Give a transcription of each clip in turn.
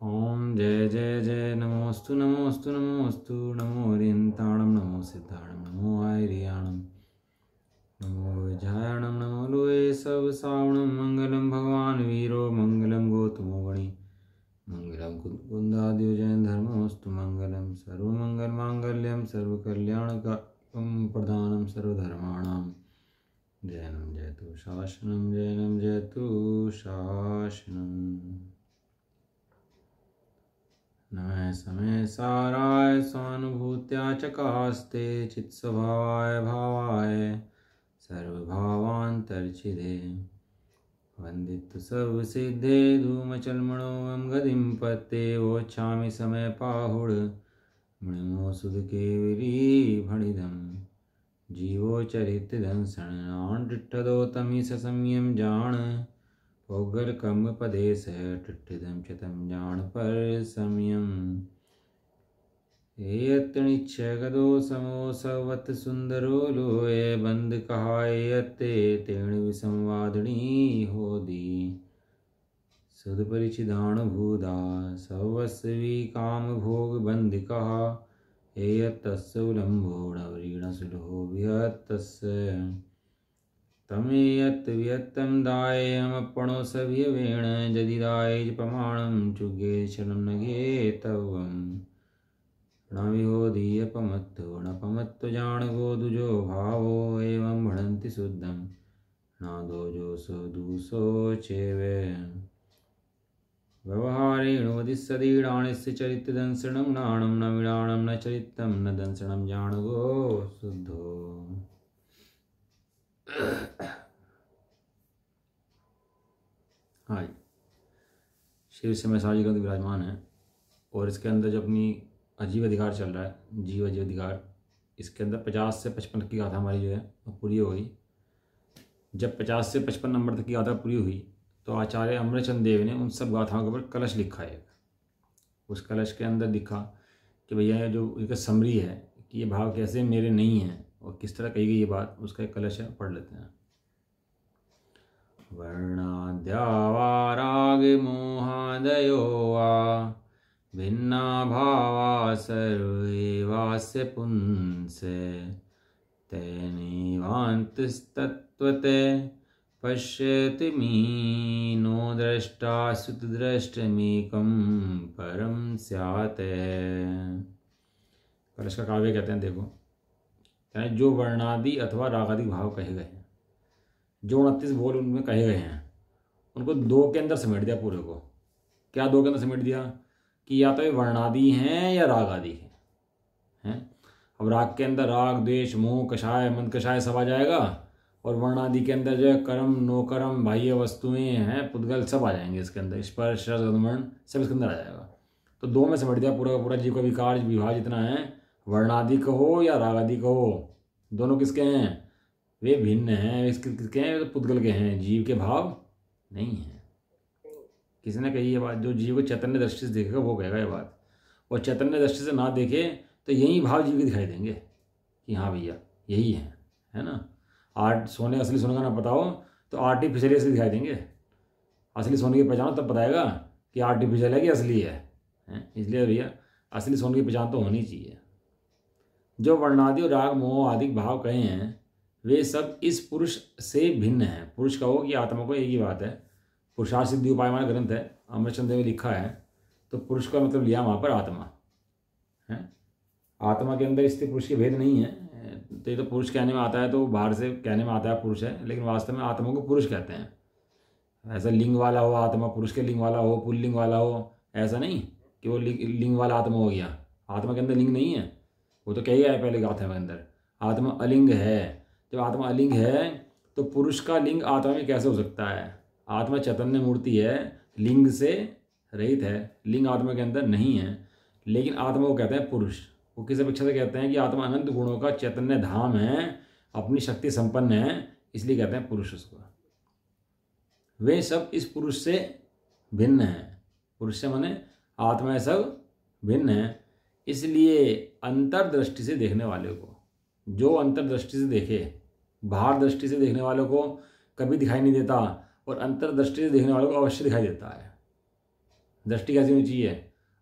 ओम जय जय जय नमोस्तु नमोस्तु नमोस्तु नमो रियंताणम नमो सिद्धाणम नमो आयरियाणम नमो विजयाणम नमो लोए सब सावणम मंगलम भगवान वीरो मंगलम गौतमो गणि मंगलम कुंदाद्यो जैन धर्मोस्तु मंगलम सर्वमंगल मांगल्यम सर्वकल्याणकं प्रदानम सर्वधर्माणाम जैनम जयतु शासनम जैनम जयतु शासनम। नमः समय साराय स्वानुभूत्या चकास्ते चित्स्वभावाय भावाय सर्वभावान्तर्चिदे वन्दितु सर्वसिद्धे धूमचल्मणोऽहं गतिं पत्ते वोच्छामि समय पाहुड मृणो सुदके विरीभणिदं जीवो चरितदंसणाण्डिट्ठदो तमिष संयम जान पोगल कम पदेश टिट्ठिदं चतं जान पर समयम एयत्निच्छगदो समो सवत सुंदरो लोये बंद कहायते तेण विसंवादिनी होदी सुध परिचिदान भूदा सवस्वी काम भोग बंद कहा एयत्तस्य उलंभोण सुलहो विहत्तस्य तमेयत् व्यत्तं दायमपणो सव्यवेण जदिदाय प्रमाणं चुगे शलं नगे तवं न विहोदीयपमत्तो न पमत्तो जाणगो दुजो भावो एवं भणन्ति शुद्धं न दोजो सो दूसो चेवे व्यवहारेणुवदिस्सदीडाणस्य चरितदंसनं नाणं न विडाणं न चरितं न दंसनं जाणगो शुद्धो। हाँ, शिव से मैं सारी ग्रंथ विराजमान है और इसके अंदर जो अपनी अजीब अधिकार चल रहा है, जीव अजीव अधिकार, इसके अंदर 50 से 55 की गाथा हमारी जो है वो पूरी हो गई। जब 50 से 55 नंबर तक की गाथा पूरी हुई तो आचार्य अमरचंद देव ने उन सब गाथाओं के ऊपर कलश लिखा है। उस कलश के अंदर लिखा कि भैया जो इसका समरी है कि ये भाव कैसे मेरे नहीं हैं और किस तरह कही गई ये बात, उसका एक कलश है, पढ़ लेते हैं। वर्णाद्यावा राग मोहादयो वा भिन्ना भावा सर्वेवास्य पुंसे तेनैवान्तस्तत्त्वते पश्यति मीनो द्रष्टा सुतद्रष्टमेकं परम स्यात्। कलश का काव्य कहते हैं, देखो जो वर्णादि अथवा रागादि भाव कहे गए हैं, जो 29 बोल उनमें कहे गए हैं, उनको दो के अंदर समेट दिया पूरे को। क्या दो के अंदर समेट दिया कि या तो ये वर्णादि हैं या राग आदि हैं। अब राग के अंदर राग द्वेष मोह कषाय मंद कषाय सब आ जाएगा और वर्णादि के अंदर जो है कर्म नो कर्म बाह्य वस्तुएं हैं पुद्गल सब आ जाएंगे इसके अंदर, स्पर्श रस गंधवर्ण सब इसके अंदर आ जाएगा। तो दो में समेट दिया पूरा का पूरा। जीव का विकार विभाग जितना है, वर्णादि कहो या रागादि कहो, दोनों किसके हैं? वे भिन्न हैं। किसके हैं? तो पुद्गल के हैं, जीव के भाव नहीं हैं। किसी ने कही ये बात, जो जीव को चैतन्य दृष्टि से देखेगा वो कहेगा ये बात, और चैतन्य दृष्टि से ना देखे तो यही भाव जीव के दिखाई देंगे कि हाँ भैया यही है ना। असली सोने का ना पता हो तो आर्टिफिशियल असली दिखाई देंगे। असली सोने की पहचान तब बताएगा कि आर्टिफिशियल है कि असली है? इसलिए भैया असली सोने की पहचान तो होनी चाहिए। जो वर्णादि और राग मोह आदि भाव कहे हैं वे सब इस पुरुष से भिन्न हैं। पुरुष कहो कि आत्मा को, एक ही बात है। पुरुषार्थ सिद्धि उपाय हमारा ग्रंथ है, अमरचंद देव ने लिखा है। तो पुरुष का मतलब लिया वहाँ पर आत्मा है। आत्मा के अंदर स्त्री पुरुष के भेद नहीं है। तो ये तो पुरुष कहने में आता है, तो बाहर से कहने में आता है पुरुष है, लेकिन वास्तव में आत्मा को पुरुष कहते हैं। ऐसा लिंग वाला हो आत्मा, पुरुष के लिंग वाला हो, पुल्लिंग वाला हो, ऐसा नहीं कि वो लिंग वाला आत्मा हो गया। आत्मा के अंदर लिंग नहीं है, वो तो कही है पहले गाथा के अंदर, आत्मा अलिंग है। जब आत्मा अलिंग है तो पुरुष का लिंग आत्मा में कैसे हो सकता है? आत्मा चैतन्य मूर्ति है, लिंग से रहित है, लिंग आत्मा के अंदर नहीं है, लेकिन आत्मा को कहते हैं पुरुष। वो किस अपेक्षा से कहते हैं कि आत्मा अनंत गुणों का चैतन्य धाम है, अपनी शक्ति संपन्न है, इसलिए कहते हैं पुरुष उसको। वे सब इस पुरुष से भिन्न हैं। पुरुष से माने आत्मा सब भिन्न है। इसलिए अंतर्दृष्टि से देखने वाले को, जो अंतर्दृष्टि से देखे, बाहर दृष्टि से देखने वालों को कभी दिखाई नहीं देता, और अंतर्दृष्टि से देखने वालों को अवश्य दिखाई देता है। दृष्टि कैसी होनी चाहिए?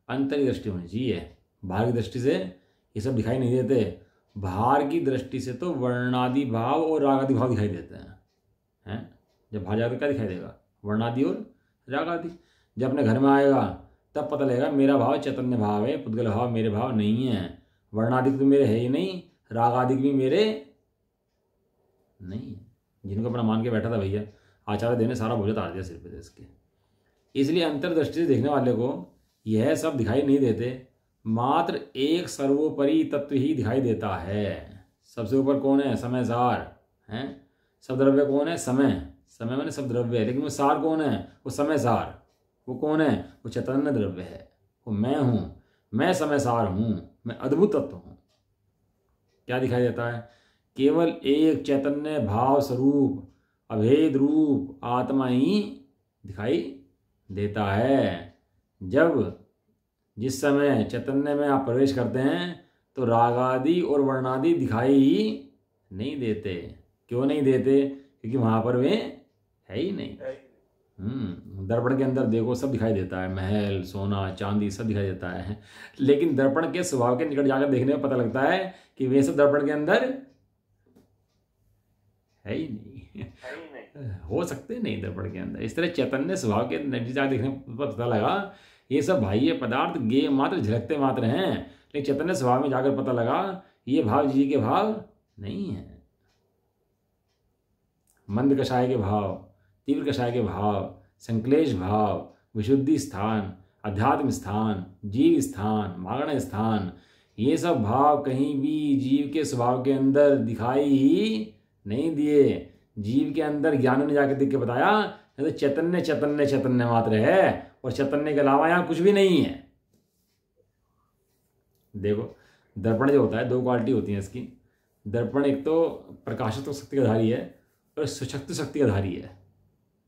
अंतर की दृष्टि होनी चाहिए। बाहर की दृष्टि से ये सब दिखाई नहीं देते। बाहर की दृष्टि से तो वर्णादि भाव और रागादि भाव दिखाई देते हैं। जब बाहर जाकर क्या दिखाई देगा? वर्णादि और रागादि। जब अपने घर में आएगा तब पता लगेगा मेरा भाव चैतन्य भाव है, पुद्गल भाव मेरे भाव नहीं है। वर्णादि तो मेरे है ही नहीं, रागादि भी मेरे नहीं है। जिनको अपना मान के बैठा था भैया, आचार्य देव ने सारा बोझ उतार दिया सिर पे इसके। इसलिए अंतर्दृष्टि से देखने वाले को यह सब दिखाई नहीं देते, मात्र एक सर्वोपरि तत्व ही दिखाई देता है। सबसे ऊपर कौन है? समय सार है। सब द्रव्य कौन है? समय। समय मैंने सब द्रव्य है, लेकिन वो सार कौन है? वो समय सार। वो कौन है? वो चैतन्य द्रव्य है। वो मैं हूँ, मैं समय सार हूँ, मैं अद्भुत तत्व हूँ। क्या दिखाई देता है? केवल एक चैतन्य भाव स्वरूप अभेद रूप आत्मा ही दिखाई देता है। जब जिस समय चैतन्य में आप प्रवेश करते हैं तो रागादि और वर्णादि दिखाई ही नहीं देते। क्यों नहीं देते? क्योंकि वहाँ पर वे है ही नहीं। दर्पण के अंदर देखो सब दिखाई देता है, महल, सोना, चांदी सब दिखाई देता है, लेकिन दर्पण के स्वभाव के निकट जाकर देखने में पता लगता है कि वे सब दर्पण के अंदर है ही नहीं। हो सकते नहीं दर्पण के अंदर। इस तरह चैतन्य स्वभाव के निकट जाकर देखने में पता लगा ये सब बाह्य पदार्थ गेय मात्र, झलकते मात्र हैं, लेकिन चैतन्य स्वभाव में जाकर पता लगा ये भाव जी के भाव नहीं है। मंद कषाय के भाव, तीव्र कषाय के भाव, संक्लेश भाव, विशुद्धि स्थान, अध्यात्म स्थान, जीव स्थान, मागण स्थान, ये सब भाव कहीं भी जीव के स्वभाव के अंदर दिखाई ही नहीं दिए। जीव के अंदर ज्ञान ने जाकर देख के बताया तो चैतन्य चैतन्य चैतन्य मात्र है, और चैतन्य के अलावा यहाँ कुछ भी नहीं है। देखो दर्पण जो होता है, दो क्वालिटी होती है इसकी। दर्पण एक तो प्रकाशत्व शक्ति का धारी है और स्वच्छत्व शक्ति का धारी है।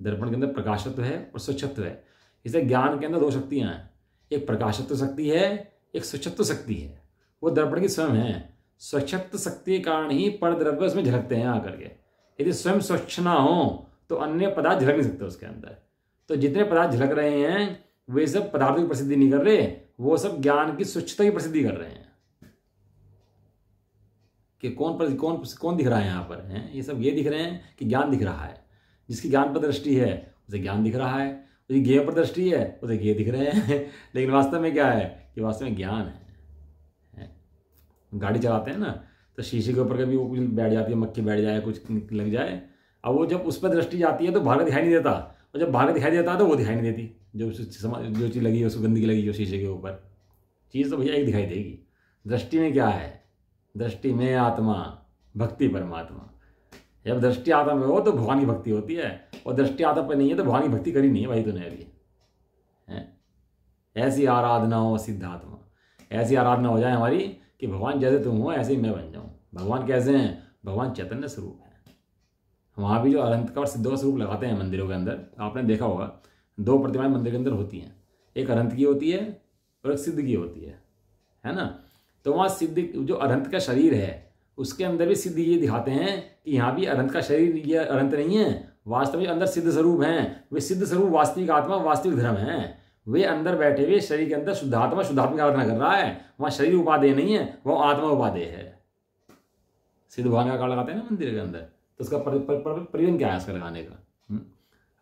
दर्पण के अंदर प्रकाशत्व है और स्वच्छत्व है। इसलिए ज्ञान के अंदर दो शक्तियाँ हैं, एक प्रकाशत्व शक्ति है, एक स्वच्छत्व शक्ति है। वो दर्पण की स्वयं है। स्वच्छत्व शक्ति के कारण ही पर द्रव्य उसमें झलकते हैं आकर के। यदि स्वयं स्वच्छ ना हो तो अन्य पदार्थ झलक नहीं सकते उसके अंदर। तो जितने पदार्थ झलक रहे हैं वे सब पदार्थों की प्रसिद्धि नहीं कर रहे, वो सब ज्ञान की स्वच्छता की प्रसिद्धि कर रहे हैं। कि कौन दिख रहा है यहाँ पर है? ये सब ये दिख रहे हैं कि ज्ञान दिख रहा है। जिसकी ज्ञान पर दृष्टि है उसे ज्ञान दिख रहा है, उसकी ज्ञेय पर दृष्टि है उसे ज्ञेय दिख रहे हैं। लेकिन वास्तव में क्या है कि वास्तव में ज्ञान है। गाड़ी चलाते हैं ना तो शीशे के ऊपर कभी वो कुछ बैठ जाती है, मक्खी बैठ जाए, कुछ लग जाए, अब वो जब उस पर दृष्टि जाती है तो बाहर दिखाई नहीं देता, और जब बाहर दिखाई देता है तो वो दिखाई नहीं देती। जो चीज़ लगी है उसको गंदगी लगी हो शीशे के ऊपर, चीज़ तो भैया एक दिखाई देगी। दृष्टि में क्या है? दृष्टि में आत्मा, भक्ति परमात्मा। जब दृष्टि आत्मा में हो तो भगवान की भक्ति होती है, और दृष्टि आत्मा पर नहीं है तो भगवान की भक्ति करी नहीं है भाई तूने अभी है। ऐसी आराधना हो सिद्धात्मा, ऐसी आराधना हो जाए हमारी कि भगवान जैसे तुम हो ऐसे ही मैं बन जाऊँ। भगवान कैसे हैं? भगवान चैतन्य स्वरूप है। वहाँ भी जो अनंत का और सिद्ध का स्वरूप लगाते हैं मंदिरों के अंदर, आपने देखा होगा दो प्रतिमाएं मंदिर के अंदर होती हैं, एक अनंत की होती है और एक सिद्ध की होती है ना। तो वहाँ सिद्ध जो अनंत का शरीर है उसके अंदर भी सिद्ध ये दिखाते हैं कि यहाँ भी अनंत का शरीर ये अनंत नहीं है, वास्तव में अंदर सिद्ध स्वरूप हैं। वे सिद्ध स्वरूप वास्तविक आत्मा, वास्तविक धर्म है। वे अंदर बैठे हुए शरीर के अंदर शुद्धात्मा की आराधना कर रहा है। वहाँ शरीर उपादेय नहीं है, वो आत्मा उपादेय है। सिद्ध भगवान का कार्ड लगाते हैं ना मंदिर के अंदर, तो उसका प्रयोजन क्या है उसका लगाने का?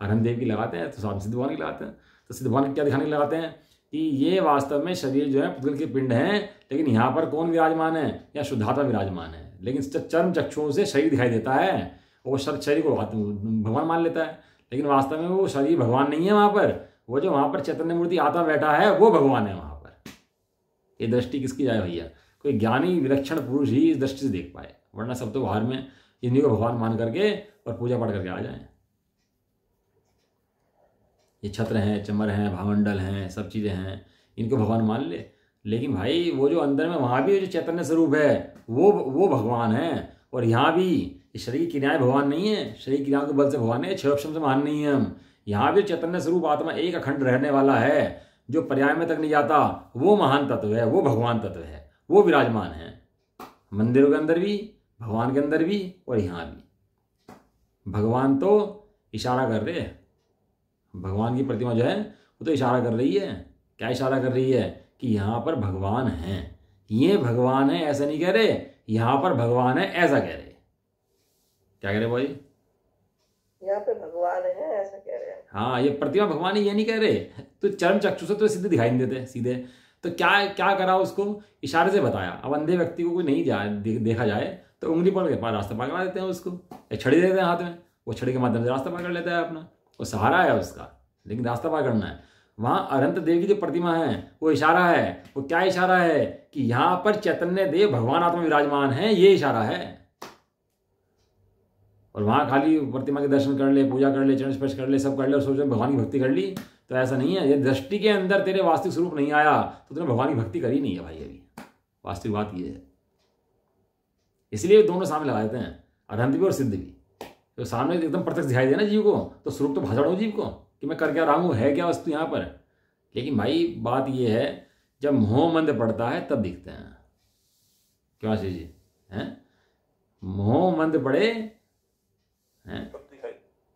अनंत देव की लगाते हैं तो साथ सिद्ध भगवान की लगाते हैं। तो सिद्ध भगवान क्या दिखाने के लगाते हैं कि ये वास्तव में शरीर जो है पुद्गल के पिंड हैं, लेकिन यहाँ पर कौन विराजमान है? या शुद्धात्मा विराजमान है। लेकिन चर्म चक्षुओं से शरीर दिखाई देता है, वो शरीर को भगवान मान लेता है, लेकिन वास्तव में वो शरीर भगवान नहीं है। वहाँ पर वो जो वहाँ पर चैतन्य मूर्ति आत्मा बैठा है वो भगवान है वहाँ पर। ये दृष्टि किसकी जाए भैया? कोई ज्ञानी विलक्षण पुरुष ही इस दृष्टि से देख पाए, वरना सब तो बाहर में इन्हीं को भगवान मान करके और पूजा पाठ करके आ जाए। ये छत्र हैं, चमर हैं, भावमंडल हैं, सब चीज़ें हैं, इनको भगवान मान ले। लेकिन भाई वो जो अंदर में वहाँ भी जो चैतन्य स्वरूप है वो भगवान है। और यहाँ भी शरीर की क्रियाएं भगवान नहीं है, शरीर की क्रियाओं के बल से भगवान है, क्षोभम से महान नहीं है हम। यहाँ भी चैतन्य स्वरूप आत्मा एक अखंड रहने वाला है, जो पर्याय में तक नहीं जाता, वो महान तत्व है, वो भगवान तत्व है, वो विराजमान है मंदिरों के अंदर भी, भगवान के अंदर भी और यहाँ भी। भगवान तो इशारा कर रहे हैं, भगवान की प्रतिमा जो है वो तो इशारा कर रही है। क्या इशारा कर रही है? कि यहाँ पर भगवान हैं, ये भगवान है ऐसा नहीं कह रहे, यहाँ पर भगवान है ऐसा कह रहे। क्या कह रहे भाई? यहाँ पे भगवान है ऐसा कह रहे हैं। हाँ, ये प्रतिमा भगवान है ये नहीं कह रहे। तो चरम चक्षु से तो सीधे दिखाई नहीं देते सीधे। तो क्या क्या करा? उसको इशारे से बताया। अब अंधे व्यक्ति को कोई नहीं देखा जाए तो उंगली पकड़ के पास रास्ता पकड़ा देते हैं उसको, या छड़ी देते हैं हाथ में, वो छड़ी के माध्यम से रास्ता पकड़ लेता है अपना। वो सहारा है उसका, लेकिन रास्ता पकड़ना है। वहाँ अनंत देव की जो प्रतिमा है वो इशारा है। वो क्या इशारा है? कि यहाँ पर चैतन्य देव भगवान आत्मा विराजमान है, ये इशारा है। और वहाँ खाली प्रतिमा के दर्शन कर ले, पूजा कर ले, चरण स्पर्श कर ले, सब कर ले और सोचो भगवान की भक्ति कर ली, तो ऐसा नहीं है। ये दृष्टि के अंदर तेरे वास्तविक स्वरूप नहीं आया तो तूने भगवान की भक्ति करी नहीं है भाई। अभी वास्तविक बात ये है। इसलिए दोनों सामने लगा देते हैं, अनंत भी और सिद्ध भी। तो सामने एकदम प्रत्यक्ष दिखाई दे ना जीव को, तो स्वरूप तो भाषण हो जीव को कि मैं कर क्या रहा हूँ, है क्या वस्तु यहाँ पर। लेकिन भाई बात ये है, जब मोह मंद पड़ता है तब दिखते हैं। क्यों आशीष जी? हैं? मोह मंद पड़े हैं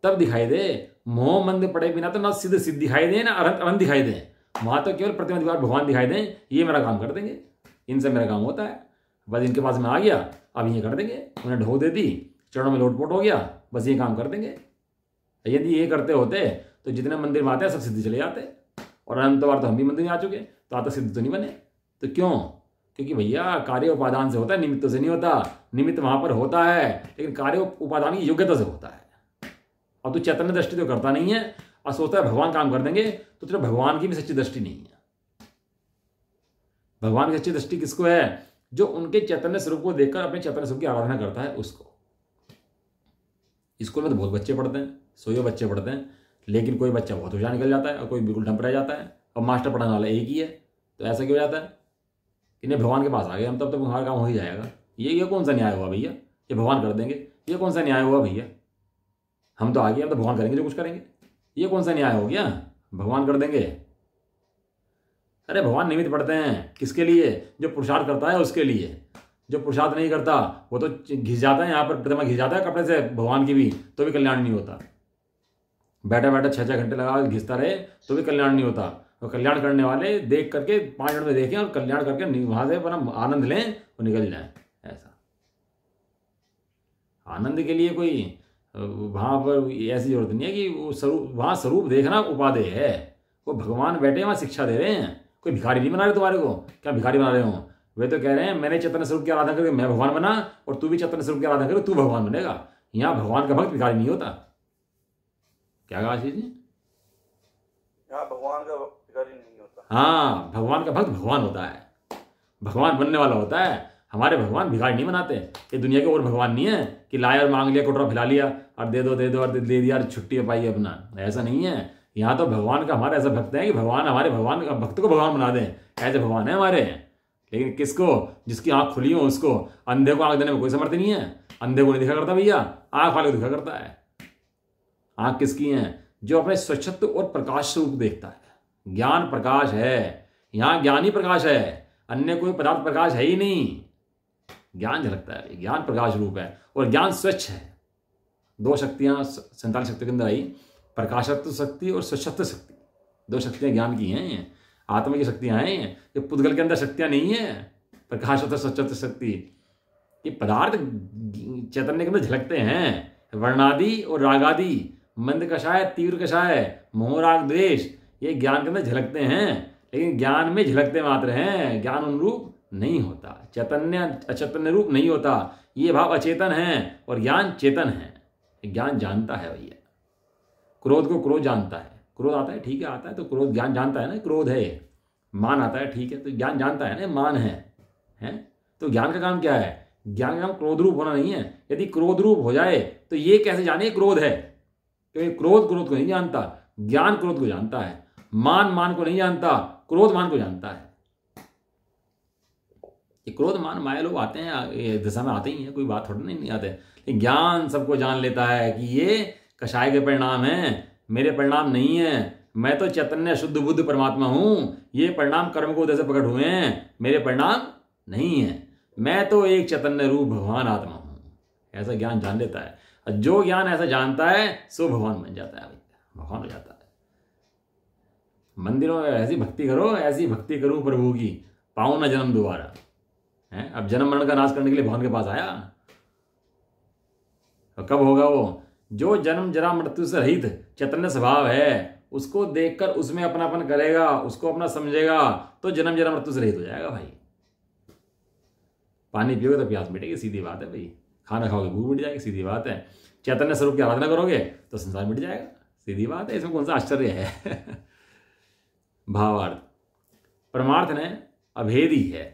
तब दिखाई दे। मोह मंद पड़े बिना तो ना सिद्ध सिद्ध दिखाई दे, ना अनंत दिखाई दे। वहां तो केवल प्रतिमा दीवार भगवान दिखाई दें, ये मेरा काम कर देंगे, इनसे मेरा काम होता है। बस इनके पास में आ गया, अब ये कर देंगे, उन्हें ढो दे दी, चरणों में लोटपोट हो गया, बस ये काम कर देंगे। यदि ये करते होते तो जितने मंदिर में आते हैं सब सिद्ध चले जाते। और अनंत बार तो हम भी मंदिर में आ चुके, तो आज तक सिद्ध तो नहीं बने। तो क्यों? क्योंकि भैया कार्य उपादान से होता है, निमित्त से नहीं होता। निमित्त वहां पर होता है, लेकिन कार्य उपादान की योग्यता से होता है। और तू चैतन्य दृष्टि तो करता नहीं है और सोचता है भगवान काम कर देंगे, तो तेरे भगवान की भी सच्ची दृष्टि नहीं है। भगवान की सच्ची दृष्टि किसको है? जो उनके चैतन्य स्वरूप को देखकर अपने चैतन्य स्वरूप की आराधना करता है उसको। स्कूल में तो बहुत बच्चे पढ़ते हैं, 100 बच्चे पढ़ते हैं, लेकिन कोई बच्चा बहुत होशियार निकल जाता है और कोई बिल्कुल डंप रह जाता है, और मास्टर पढ़ाने वाला एक ही है। तो ऐसा क्यों जाता है? इन्हें भगवान के पास आ गए हम, तब तो हमारा काम हो ही जाएगा। ये कौन सा न्याय हुआ भैया? ये भगवान कर देंगे, ये कौन सा न्याय हुआ भैया? हम तो आ गए, हम तो भगवान करेंगे जो कुछ करेंगे, ये कौन सा न्याय हो गया? भगवान कर देंगे। अरे भगवान निमित्त पड़ते हैं किसके लिए? जो पुरुषार्थ करता है उसके लिए। जो पुरुषार्थ नहीं करता वो तो घिस जाता है, यहाँ पर प्रतिमा घिस जाता है कपड़े से भगवान की भी, तो भी कल्याण नहीं होता। बैठा बैठा 6-6 घंटे लगा घिसता रहे तो भी कल्याण नहीं होता। तो कल्याण करने वाले देख करके 5 मिनट में देखें और कल्याण करके वहां से अपना आनंद लें और निकल जाएं। ऐसा आनंद के लिए कोई वहां पर ऐसी जरूरत नहीं है कि वो स्वरूप, वहां स्वरूप देखना उपादेय है। वो भगवान बैठे वहां शिक्षा दे रहे हैं, कोई भिखारी नहीं बना रहे तुम्हारे को। क्या भिखारी बना रहे हो? वे तो कह रहे हैं मैंने चैतन्य स्वरूप की आराधना करके मैं भगवान बना, और तू भी चैतन्य स्वरूप की आराधना करके तू भगवान बनेगा। यहाँ भगवान का भक्त भिखारी नहीं होता। क्या कहा आशीष जी? यहाँ भगवान का भिखारी नहीं होता। हाँ, भगवान का भक्त भगवान होता है, भगवान बनने वाला होता है। हमारे भगवान भिखारी नहीं बनाते। ये दुनिया के और भगवान नहीं है कि लाया और मांग लिया, कोटरा फिला लिया और दे दो और दे दिया, छुट्टी पाई अपना। ऐसा नहीं है। यहाँ तो भगवान का हमारा ऐसा भक्त है कि भगवान हमारे भगवान का भक्त को भगवान बना दें, ऐसे भगवान है हमारे। लेकिन किसको? जिसकी आंख खुली हो उसको। अंधे को आंख देने में कोई समर्थ नहीं है। अंधे को नहीं दिखा करता भैया, आंख वाले को दिखा करता है। आंख किसकी है? जो अपने स्वच्छत्व और प्रकाश स्वरूप देखता है। ज्ञान प्रकाश है, यहाँ ज्ञान ही प्रकाश है, अन्य कोई पदार्थ प्रकाश है ही नहीं। ज्ञान झलकता है, ज्ञान प्रकाश रूप है और ज्ञान स्वच्छ है। 2 शक्तियां 47 शक्ति के अंदर आई, प्रकाशत्व शक्ति और स्वच्छत्व शक्ति। 2 शक्तियां ज्ञान की हैं, आत्मा की शक्तियां हैं। ये पुद्गल के अंदर शक्तियां नहीं है, प्रकाशत्व स्वच्छत्व शक्ति। ये पदार्थ चैतन्य के अंदर झलकते हैं, वर्णादि और रागादि, मंद कषाय, तीव्र कषाय, मोह राग द्वेष, ये ज्ञान के अंदर झलकते हैं। लेकिन ज्ञान में झलकते मात्र हैं, ज्ञान अनुरूप नहीं होता। चैतन्य अचैतन्य रूप नहीं होता। ये भाव अचेतन है और ज्ञान चेतन है। ज्ञान जानता है भैया। क्रोध को क्रोध जानता है। क्रोध आता है, ठीक है, आता है तो क्रोध ज्ञान जानता है ना, क्रोध है। मान आता है, ठीक है, तो ज्ञान जानता है ना, मान है? तो ज्ञान का काम क्या है? ज्ञान का काम क्रोध रूप होना नहीं है। यदि क्रोध रूप हो जाए तो ये कैसे जाने क्रोध है? क्योंकि क्रोध को नहीं जानता, ज्ञान क्रोध को जानता है। मान को नहीं जानता, क्रोध मान को जानता है। ये क्रोध मान माया लोग आते हैं, ये दशा में आते ही हैं, कोई बात थोड़ी नहीं आते। लेकिन ज्ञान सबको जान लेता है कि ये कषाय के परिणाम हैं, मेरे परिणाम नहीं है। मैं तो चैतन्य शुद्ध बुद्ध परमात्मा हूं। ये परिणाम कर्म को उदय से प्रकट हुए हैं, मेरे परिणाम नहीं है। मैं तो एक चैतन्य रूप भगवान आत्मा हूं। ऐसा ज्ञान जान लेता है। और जो ज्ञान ऐसा जानता है सो भगवान बन जाता है, भगवान हो जाता है। मंदिरों में ऐसी भक्ति करो, ऐसी भक्ति करूं प्रभु की, पाऊं ना जन्म दोबारा। है अब जन्म मरण का नाश करने के लिए भगवान के पास आया। और कब होगा वो? जो जन्म जरा मृत्यु से रहित चैतन्य स्वभाव है, उसको देखकर उसमें अपनापन करेगा, उसको अपना समझेगा, तो जन्म जरा मृत्यु से रहित हो जाएगा भाई। पानी पियोगे तो प्यास मिटेगी, सीधी बात है भाई। खाना खाओगे भूख मिट जाएगी, सीधी बात है। चैतन्य स्वरूप की आराधना करोगे तो संसार मिट जाएगा, सीधी बात है। इसमें कौन सा आश्चर्य है? भावार्थ परमार्थ ने अभेद ही है।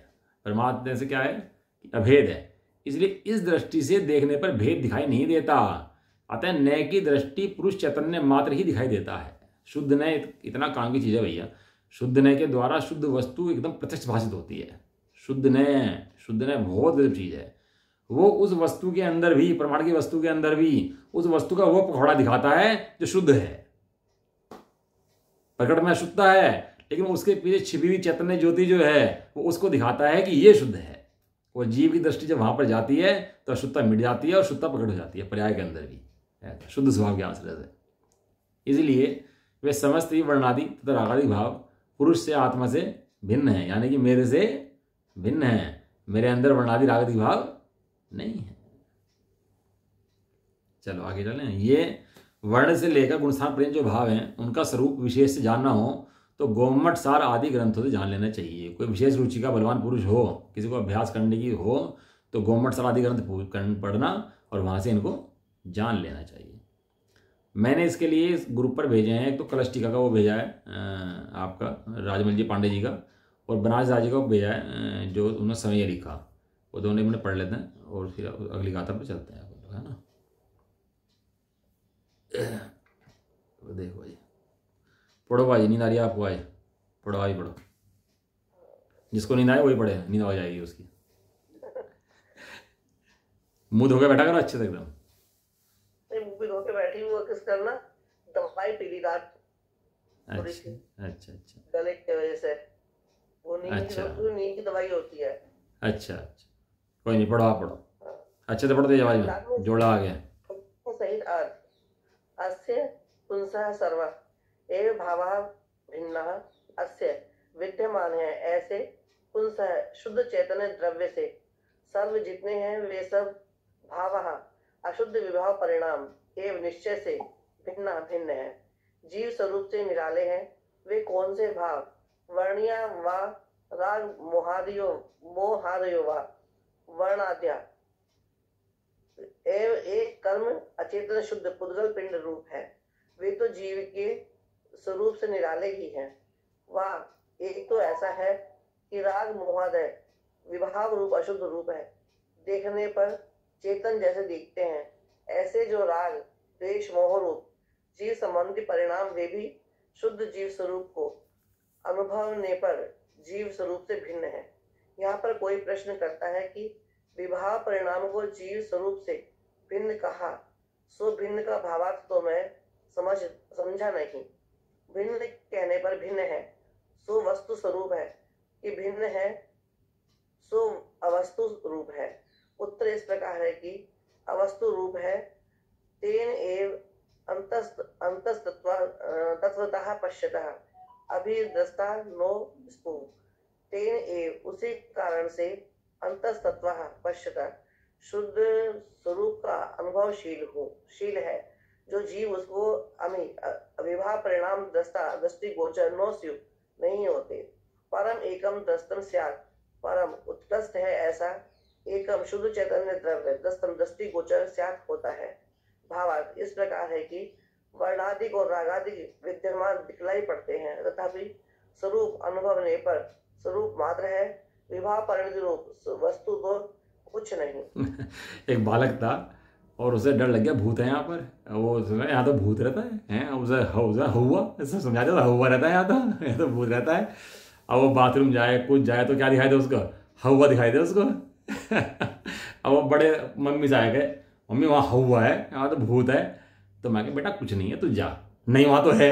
परमार्थ से क्या है कि अभेद है, इसलिए इस दृष्टि से देखने पर भेद दिखाई नहीं देता। अतः नय की दृष्टि पुरुष चैतन्य मात्र ही दिखाई देता है। शुद्ध नय इतना काम की चीज है भैया। शुद्ध नय के द्वारा शुद्ध वस्तु एकदम प्रत्यक्ष भाषित होती है। शुद्ध नय बहुत गजब चीज है। वो उस वस्तु के अंदर भी, प्रमाण की वस्तु के अंदर भी उस वस्तु का वो पकौड़ा दिखाता है जो शुद्ध है। प्रकट में अशुद्धता है, लेकिन उसके पीछे छिपी हुई चैतन्य ज्योति जो है वो उसको दिखाता है कि ये शुद्ध है। वो जीव की दृष्टि जब वहां पर जाती है तो अशुद्धता मिट जाती है और शुद्धता प्रकट हो जाती है पर्याय के अंदर भी, शुद्ध स्वभाव के आश्रय से। इसलिए वे समस्त ही वर्णादि तथा रागादि भाव पुरुष से आत्मा से भिन्न है, यानी कि मेरे से भिन्न है। मेरे अंदर वर्णादि रागादि भाव नहीं है। चलो आगे चलें। ये वर्ण से लेकर गुणस्थान पर्यंत जो भाव हैं उनका स्वरूप विशेष से जानना हो तो गोमठ सार आदि ग्रंथों से जान लेना चाहिए। कोई विशेष रुचि का बलवान पुरुष हो, किसी को अभ्यास करने की हो, तो गोमठ सार आदि ग्रंथ पढ़ना और वहां से इनको जान लेना चाहिए। मैंने इसके लिए इस ग्रुप पर भेजे हैं। एक तो कलश टीका का वो भेजा है आपका राजमल जी पांडे जी का, और बनारस राजी का भेजा है जो उन्होंने समय लिखा। वो दोनों मिनट पढ़ लेते हैं और फिर अगली गाथा पर चलते हैं, है ना। तो देखो भाई, पढ़ो भाई, नींद आ रही है आपको? आए पढ़ो, आई पढ़ो। जिसको नींद आए वही पढ़े, नींद आ जाएगी उसकी। मुंह धोके बैठा करो अच्छे से एकदम। मुंह भी धोके बैठी हूँ, किस करना, दवाई पी ली रात। अच्छा गले की वजह से वो नींद की दवाई होती है। अच्छा कोई नहीं, पढ़ो आप पढ़ो अच्छे से पढ़ो, तेज आवाज में, जोड़ा आ गया। सहित अर्थ अस्य पुंसः सर्व एव भावः भिन्नः अस्य विद्यमान है। ऐसे पुंसः शुद्ध चैतन्य द्रव्य से सर्व जितने हैं वे सब भावः अशुद्ध विभाव परिणाम एवं निश्चय से भिन्न है। जीव स्वरूप से निराले हैं। वे कौन से भाव? वर्णिया व राग मोहादयो व वर्णाद्या एव एक कर्म अचेतन शुद्ध पुद्गल पिंड रूप है। वे तो जीव के स्वरूप से निराले ही हैं। वह एक तो ऐसा है कि राग मोहादय विभाव रूप अशुद्ध रूप है, देखने पर चेतन जैसे दिखते हैं। ऐसे जो राग द्वेष मोह रूप जीव संबंधी परिणाम वे भी शुद्ध जीव स्वरूप को अनुभवने पर जीव स्वरूप से भिन्न है। यहाँ पर कोई प्रश्न करता है कि विभाव परिणाम को जीव स्वरूप से भिन्न कहा, सो भिन्न का भावार्थ तो मैं समझा नहीं। भिन्न कहने पर भिन्न है सो वस्तु स्वरूप है कि भिन्न है सो अवस्तु रूप है। उत्तर इस प्रकार है कि अवस्तु रूप है तेन एव तत्वतः पश्यतः अभिदृष्टा नो स्पू। तेन एव उसी कारण से अंतस्तत्वः पश्यतः शुद्ध स्वरूप का अनुभवशील है। जो जीव उसको अविभाव परिणाम दृष्टि गोचर नो स्यु नहीं होते। परम एकम दृष्टम स्यात्, परम उत्कृष्ट है ऐसा एकम शुद्ध चैतन्य द्रव्य दृष्टम दृष्टि गोचर स्यात् होता है। भावार्थ इस प्रकार है कि वर्णादि और रागादि विद्यमान दिखलाई पड़ते हैं, तथापि स्वरूप अनुभवने पर स्वरूप मात्र है, विभाव परिणति रूप वस्तु तो कुछ नहीं। एक बालक था और उसे डर लग गया, भूत है यहाँ पर। वो यहाँ तो भूत रहता है उसे हुआ ऐसा समझा देता, हुआ रहता है यहाँ तो भूत रहता है। अब वो बाथरूम जाए कुछ जाए तो क्या दिखाई दे उसको? हुआ दिखाई दे उसको। अब वो बड़े मम्मी से आए गए, मम्मी वहाँ हुआ है, यहाँ तो भूत है। तो मैं कहा बेटा कुछ नहीं है, तू जा। नहीं वहाँ तो है।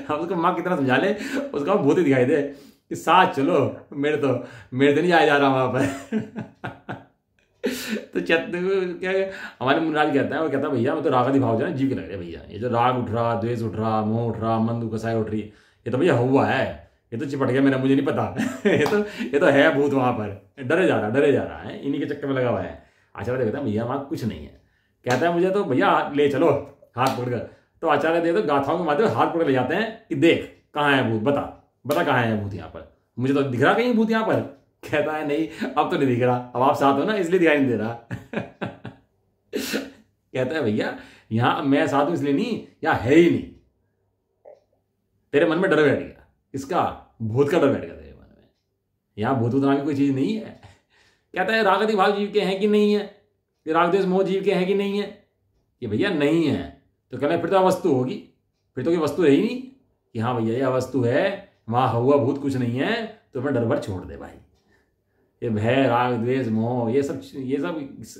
अब उसको माँ कितना समझा ले, उसका भूत ही दिखाई दे कि साथ चलो, मेरे तो नहीं आया जा रहा वहाँ पर। तो क्या हमारे मुनिराज कहता है, वो कहता है भैया मैं तो रागादि भाव जो है जीव के लग रहे भैया, ये जो राग उठ रहा, द्वेष उठ रहा, मोह उठ रहा, मंद कसाई उठ रही, ये तो भैया हुआ है, ये तो चिपट गया मेरा, मुझे नहीं पता ये तो है भूत वहां पर, डरे जा रहा है, इन्हीं के चक्कर में लगा हुआ है। आचार्य कहता है भैया वहां कुछ नहीं है। कहता है मुझे तो भैया ले चलो हाथ पकड़कर। तो आचार्य देव तो गाथाओं के माध्यम हाथ पकड़ ले जाते हैं कि देख कहाँ है भूत, बता कहाँ है भूत यहाँ पर, मुझे तो दिख रहा कहीं भूत यहाँ पर। कहता है नहीं अब तो नहीं दिख रहा, अब आप साथ हो ना इसलिए दिखाई नहीं दे रहा। कहता है भैया यहाँ मैं साथ हूं इसलिए नहीं, यहाँ है ही नहीं, तेरे मन में डर बैठ गया, इसका भूत का डर बैठ गया तेरे मन में, यहाँ भूत नाम की कोई चीज नहीं है। कहता है रागादि भाव जीव के हैं कि नहीं है, राग द्वेष मोह जीव के हैं कि नहीं है, कि भैया नहीं है। तो कहना फिर तो अवस्तु होगी, फिर तो कोई वस्तु है ही नहीं कि हाँ भैया ये अवस्तु है, वहां हुआ भूत कुछ नहीं है, तो अपना डर भर छोड़ दे भाई। ये भय राग द्वेष मोह ये सब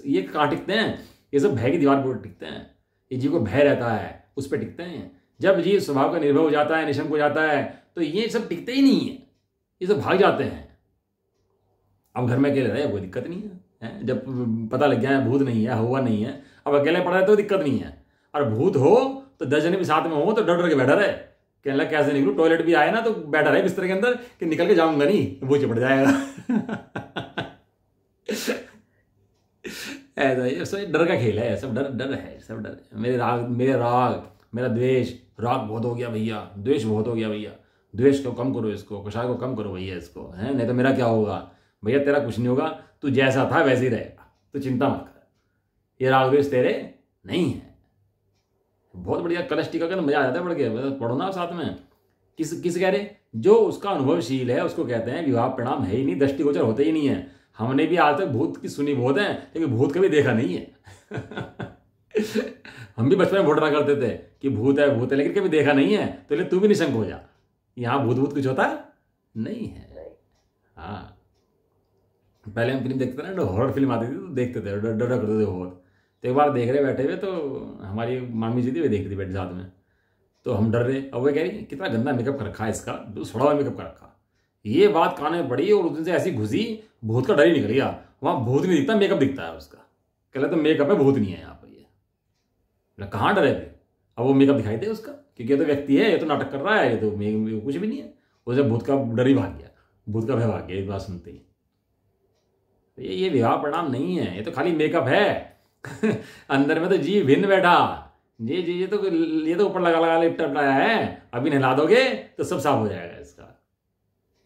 ये कहाँ टिकते हैं, ये सब भय की दीवार पर टिकते हैं। ये जीव को भय रहता है उस पर टिकते हैं। जब जीव स्वभाव का निर्भय हो जाता है, निशंक हो जाता है, तो ये सब टिकते ही नहीं है, ये सब भाग जाते हैं। अब घर में अकेले रहे कोई दिक्कत नहीं है, जब पता लग गया है भूत नहीं है, हुआ नहीं है, अब अकेले पड़ा है तो दिक्कत नहीं है। और भूत हो तो 10 जने भी साथ में हो तो डर डर के बैठा रहे, कहने लगा कैसे निकलूं, टॉयलेट भी आए ना तो बैठा रहे बिस्तर के अंदर कि निकल के जाऊंगा नहीं, वो चिपट जाएगा। ऐसा ये सब डर का खेल है, सब डर है, सब डर है। मेरा द्वेष, राग बहुत हो गया भैया, द्वेष बहुत हो गया भैया, द्वेष को कम करो, इसको कषाय को कम करो भैया इसको, है नहीं तो मेरा क्या होगा। भैया तेरा कुछ नहीं होगा, तू जैसा था वैसे ही रहेगा, तू चिंता मत कर, ये राग द्वेष तेरे नहीं है। बहुत बढ़िया कलश टीका का मजा आ जाता है पढ़ के, पढ़ो ना साथ में। किस कह रहे, जो उसका अनुभवशील है उसको कहते हैं विवाह परिणाम है ही नहीं, दृष्टिगोचर होते ही नहीं है। हमने भी आज तक भूत की सुनी बहुत है, लेकिन भूत कभी देखा नहीं है। हम भी बचपन में बोल रहा करते थे कि भूत है, लेकिन कभी देखा नहीं है, तो ले तू भी निशंक हो जा, यहाँ भूत कुछ होता नहीं है। हाँ पहले हम फिल्म देखते थे ना, हॉरर फिल्म आती थी तो देखते थे, डर करते थे बहुत। तो एक बार देख रहे बैठे हुए, तो हमारी मामी जी थी वे देख रही थी बैठे साथ में, तो हम डर रहे। अब वो कह रही कितना गंदा मेकअप कर रखा है इसका, सड़ा हुआ मेकअप कर रखा। ये बात कान में पड़ी और उस दिन से ऐसी घुसी, भूत का डर ही निकल गया। वहां भूत नहीं दिखता, मेकअप दिखता है उसका। कहला तो मेकअप है, भूत नहीं है यहाँ पर। ये कहाँ डरे थे, अब वो मेकअप दिखाई दे उसका, क्योंकि ये तो व्यक्ति है, ये तो नाटक कर रहा है, ये तो कुछ भी नहीं है। उसे भूत का डर ही भाग गया, भूत का भय भाग गया इस बात सुनते ही। ये विवाह परिणाम नहीं है, ये तो खाली मेकअप है। अंदर में तो जीव भिन्न बैठा, ये तो ऊपर लगा लिपट रहा है, अभी नहला दोगे तो सब साफ हो जाएगा इसका।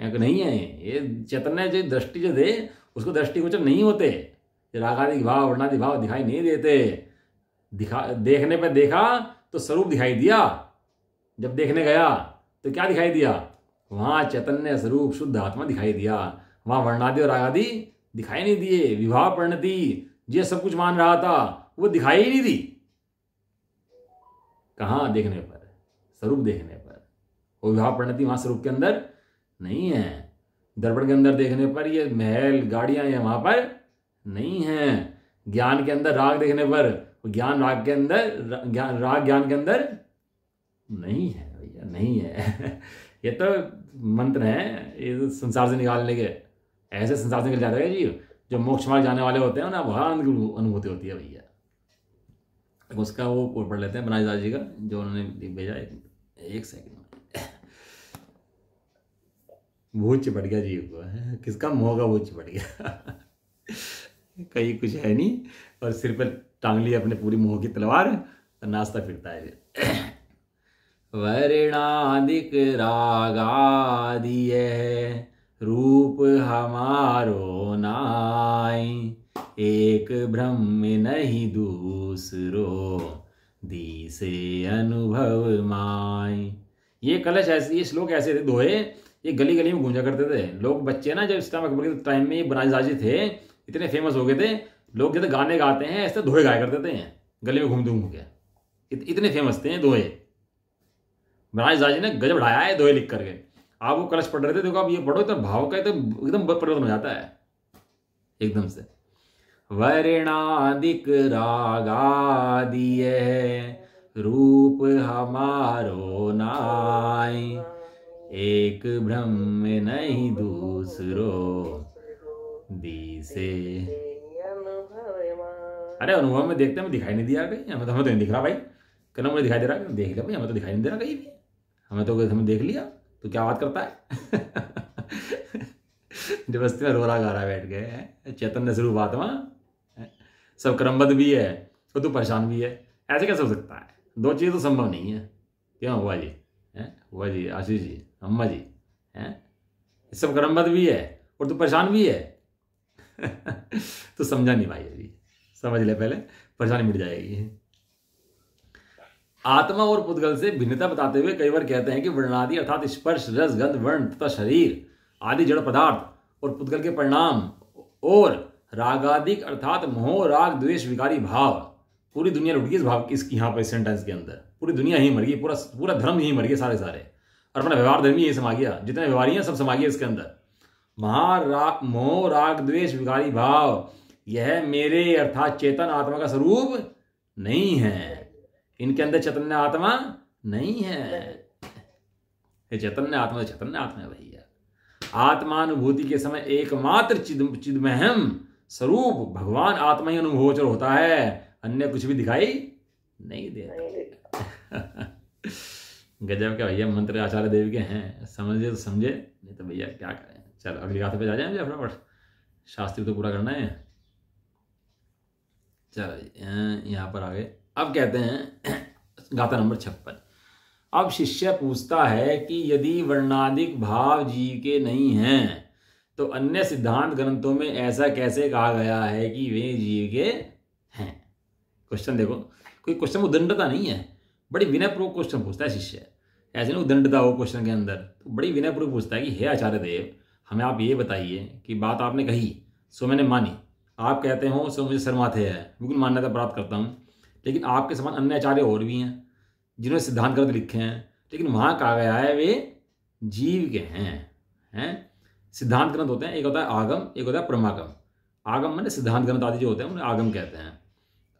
नहीं है ये चैतन्य, जो दृष्टि जो दे उसको दृष्टिगोचर नहीं होते, रागादि भाव वर्णादि भाव दिखाई नहीं देते। देखने पे देखा तो स्वरूप दिखाई दिया, जब देखने गया तो क्या दिखाई दिया, वहां चैतन्य स्वरूप शुद्ध आत्मा दिखाई दिया, वहां वर्णादि और रागादि दिखाई नहीं दिए। विवाह परिणति ये सब कुछ मान रहा था, वो दिखाई ही नहीं दी। कहां देखने पर, स्वरूप देखने पर। वो विवाह परिणति वहां स्वरूप के अंदर नहीं है। दर्पण के अंदर देखने पर ये महल गाड़ियां ये वहां पर नहीं है। ज्ञान के अंदर राग देखने पर ज्ञान राग के अंदर, राग ज्ञान के अंदर नहीं है भैया, नहीं है। ये तो मंत्र है, ये संसार से निकालने के। ऐसे संसार से निकल जाता है जीव, जो मोक्ष मार्ग जाने वाले होते हैं ना, वहां अनुभूति होती है भैया। उसका वो पढ़ लेते हैं बनारस जी का, जो उन्होंने भेजा। एक सेकंड, भूत चिपट गया जीव को, किसका मोह का भूत चिपट गया। कहीं कुछ है नहीं, और सिर पर टांग ली अपने पूरी मोह की तलवार, और नाचता फिरता है। वर्णादिक रागादि रूप हमारो नाई, एक ब्रह्म नहीं दूसरो, दिसे अनुभव माई। ये कलश ऐसे, ये श्लोक ऐसे थे दोहे, ये गली गली में गूंजा करते थे लोग। बच्चे ना जब इस्लाम अकबर के टाइम में बनारस थे, इतने फेमस हो गए थे लोग, जैसे गाने गाते हैं ऐसे दोहे गाया करते थे गली में घूमते घूम के। इतने फेमस थे दोहे। बनारस जी ने गजब बढ़ाया है दोहे लिख करके। आप वो कलश पढ़ रहे थे, देखो आप ये पढ़ो तो भाव का तो एकदम परिवर्तन हो जाता है एकदम से। वर्णादिक रागादि रूप हमारो नाई, एक ब्रह्म नहीं दूसरो, दिसे अरे अनुभव में देखते हैं, हमें दिखाई नहीं दिया कहीं, हमें तो नहीं दिख रहा भाई, कहना मुझे दिखाई दे रहा है, देख लिया भाई, हमें तो दिखाई नहीं दे रहा कहीं भी, हमें देख लिया, तो क्या बात करता है। जो बस्ती में रो रहा गा रहा बैठ गए, चैतन्य स्वरूप आत्मा सब क्रमबद्ध भी है तो तू परेशान भी है, ऐसे कैसे हो सकता है? दो चीज़ तो संभव नहीं है। क्यों हुआ जी? हुआ जी, आशीष जी, अम्मा जी, हैं सब क्रमबद्ध भी है और तू परेशान भी है। तो समझा नहीं भाई, अभी समझ ले पहले, परेशानी मिट जाएगी। आत्मा और पुद्गल से भिन्नता बताते हुए कई बार कहते हैं कि वर्णादि अर्थात स्पर्श, रस, गंध, वर्ण तथा शरीर आदि जड़ पदार्थ और पुद्गल के परिणाम और रागादिक अर्थात मोह, राग, द्वेष, विकारी भाव, पूरी दुनिया लुट गई इस भाव की, इसकी यहाँ पर सेंटेंस के अंदर पूरी दुनिया ही मर गई, पूरा धर्म ही मर गया, सारे और अपना व्यवहार धर्म ही समा गया, जितने व्यवहारी हैं सब समा गया इसके अंदर। मोह, राग, द्वेष, विकारी भाव यह मेरे अर्थात चेतन आत्मा का स्वरूप नहीं है, इनके अंदर चैतन्य आत्मा नहीं है। ये चैतन्य आत्मा है भैया। आत्मानुभूति के समय एकमात्र चिदमहम स्वरूप भगवान आत्मा ही अनुभवोचर होता है, अन्य कुछ भी दिखाई नहीं देता। गजब क्या भैया मंत्र आचार्य देव के हैं, समझे तो समझे, नहीं तो भैया क्या करें। चलो अगली गाथा पे जा जाए फटाफट, शास्त्री तो पूरा करना है। चलो यहाँ पर आगे अब कहते हैं गाथा नंबर 56। अब शिष्य पूछता है कि यदि वर्णादिक भाव जीव के नहीं हैं तो अन्य सिद्धांत ग्रंथों में ऐसा कैसे कहा गया है कि वे जीव के हैं? क्वेश्चन देखो, कोई क्वेश्चन उद्दंडता नहीं है, बड़ी विनयपूर्वक क्वेश्चन पूछता है शिष्य। ऐसे नहीं उद्दंडता हो क्वेश्चन के अंदर, तो बड़ी विनयपूर्वक पूछता है कि हे आचार्य देव, हमें आप ये बताइए कि बात आपने कही सो मैंने मानी, आप कहते हो सो मुझे शर्माते है, बिल्कुल मान्यता प्राप्त करता हूँ, लेकिन आपके समान अन्य आचार्य और भी हैं जिन्होंने सिद्धांत ग्रंथ लिखे हैं, लेकिन वहाँ कहा गया है वे जीव के हैं। सिद्धांत ग्रंथ होते हैं, एक होता है आगम, एक होता है परमागम। आगम माने सिद्धांत ग्रंथ आदि जो होते हैं उन्हें आगम कहते हैं।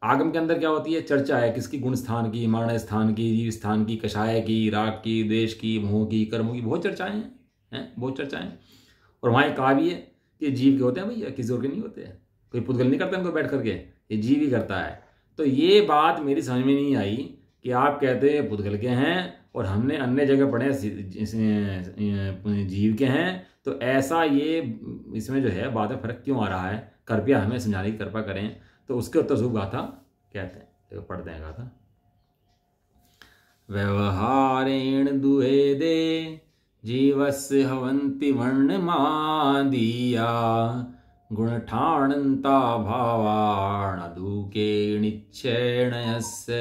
आगम के अंदर क्या होती है? चर्चा है किसकी, गुण स्थान की, मारण स्थान की, जीव स्थान की, कषाय की, राग की, द्वेष की, मोह की, कर्मों की, बहुत चर्चाएं हैं, बहुत चर्चाएं। और वहाँ एक कहा भी है कि जीव के होते हैं भैया, किसी और के नहीं होते हैं, कोई पुद्गल नहीं करता इनको बैठ करके, ये जीव ही करता है। तो ये बात मेरी समझ में नहीं आई कि आप कहते हैं पुद्गल के हैं और हमने अन्य जगह पढ़े जीव के हैं, तो ऐसा ये इसमें जो है बात में फर्क क्यों आ रहा है? कृपया हमें समझाने की कृपा करें। तो उसके उत्तर स्वरूप गाथा कहते हैं, देखो पढ़ते हैं गाथा। व्यवहारेण दुहे दे जीवस्य हवन्ति वर्णमादिया गुणठाणन्ता भावाणदुके निश्चयणयस्य